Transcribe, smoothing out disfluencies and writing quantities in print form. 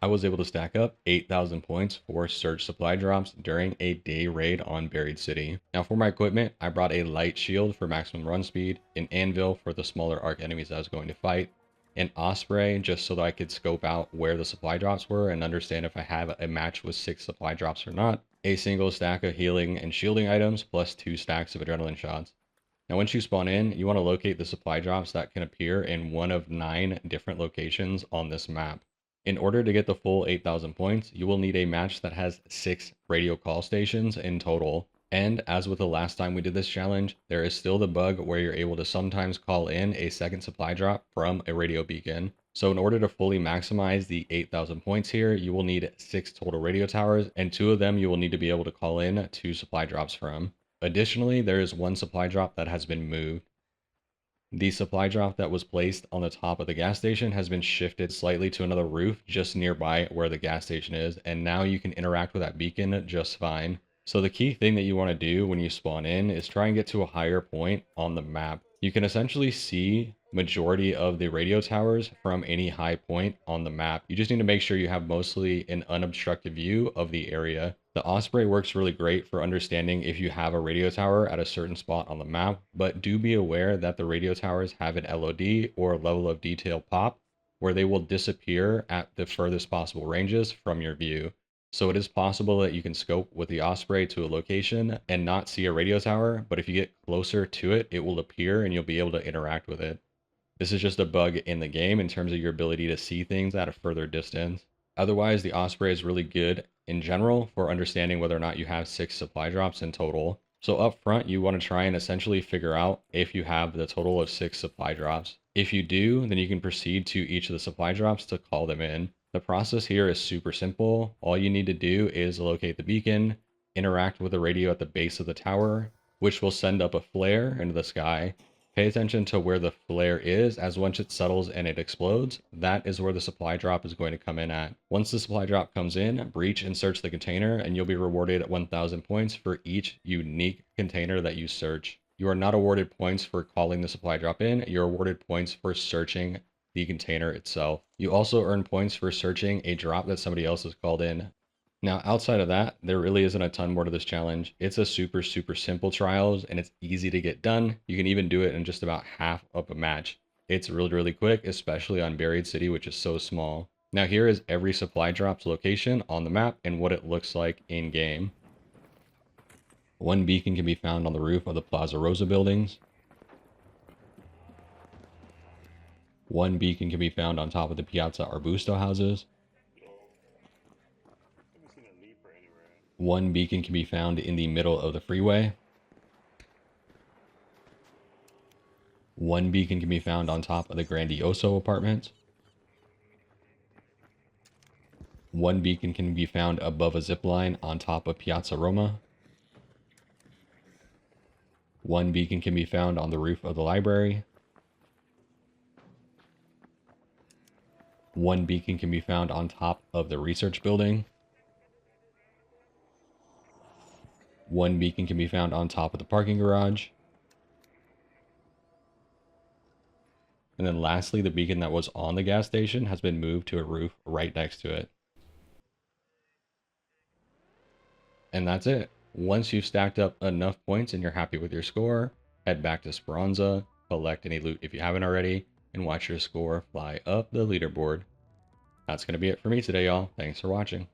I was able to stack up 8,000 points for search supply drops during a day raid on Buried City. Now for my equipment, I brought a light shield for maximum run speed, an anvil for the smaller arc enemies I was going to fight, an Osprey just so that I could scope out where the supply drops were and understand if I have a match with 6 supply drops or not, a single stack of healing and shielding items, plus 2 stacks of adrenaline shots. Now, once you spawn in, you want to locate the supply drops that can appear in one of 9 different locations on this map. In order to get the full 8,000 points, you will need a match that has 6 radio call stations in total. And as with the last time we did this challenge, there is still the bug where you're able to sometimes call in a second supply drop from a radio beacon. So in order to fully maximize the 8,000 points here, you will need 6 total radio towers, and 2 of them you will need to be able to call in 2 supply drops from. Additionally, there is 1 supply drop that has been moved. The supply drop that was placed on the top of the gas station has been shifted slightly to another roof just nearby where the gas station is, and now you can interact with that beacon just fine. So the key thing that you want to do when you spawn in is try and get to a higher point on the map. You can essentially see majority of the radio towers from any high point on the map. You just need to make sure you have mostly an unobstructed view of the area. The Osprey works really great for understanding if you have a radio tower at a certain spot on the map, but do be aware that the radio towers have an LOD or level of detail pop where they will disappear at the furthest possible ranges from your view. So it is possible that you can scope with the Osprey to a location and not see a radio tower, but if you get closer to it, it will appear and you'll be able to interact with it. This is just a bug in the game in terms of your ability to see things at a further distance. Otherwise, the Osprey is really good in general for understanding whether or not you have 6 supply drops in total. So up front, you want to try and essentially figure out if you have the total of 6 supply drops. If you do, then you can proceed to each of the supply drops to call them in. The process here is super simple. All you need to do is locate the beacon, interact with the radio at the base of the tower, which will send up a flare into the sky. Pay attention to where the flare is, as once it settles and it explodes, that is where the supply drop is going to come in at. Once the supply drop comes in, breach and search the container, and you'll be rewarded 1,000 points for each unique container that you search. You are not awarded points for calling the supply drop in, you're awarded points for searching the container itself. You also earn points for searching a drop that somebody else has called in. Now, outside of that, there really isn't a ton more to this challenge. It's a super simple trials and it's easy to get done. You can even do it in just about half of a match. It's really quick, especially on Buried City, which is so small. Now here is every supply drop's location on the map and what it looks like in game. 1 beacon can be found on the roof of the Plaza Rosa buildings. 1 beacon can be found on top of the Piazza Arbusto houses. 1 beacon can be found in the middle of the freeway. 1 beacon can be found on top of the Grandioso apartments. 1 beacon can be found above a zip line on top of Piazza Roma. 1 beacon can be found on the roof of the library. 1 beacon can be found on top of the research building. 1 beacon can be found on top of the parking garage. And then lastly, the beacon that was on the gas station has been moved to a roof right next to it. And that's it. Once you've stacked up enough points and you're happy with your score, head back to Speranza, collect any loot if you haven't already, and watch your score fly up the leaderboard. That's going to be it for me today, y'all. Thanks for watching.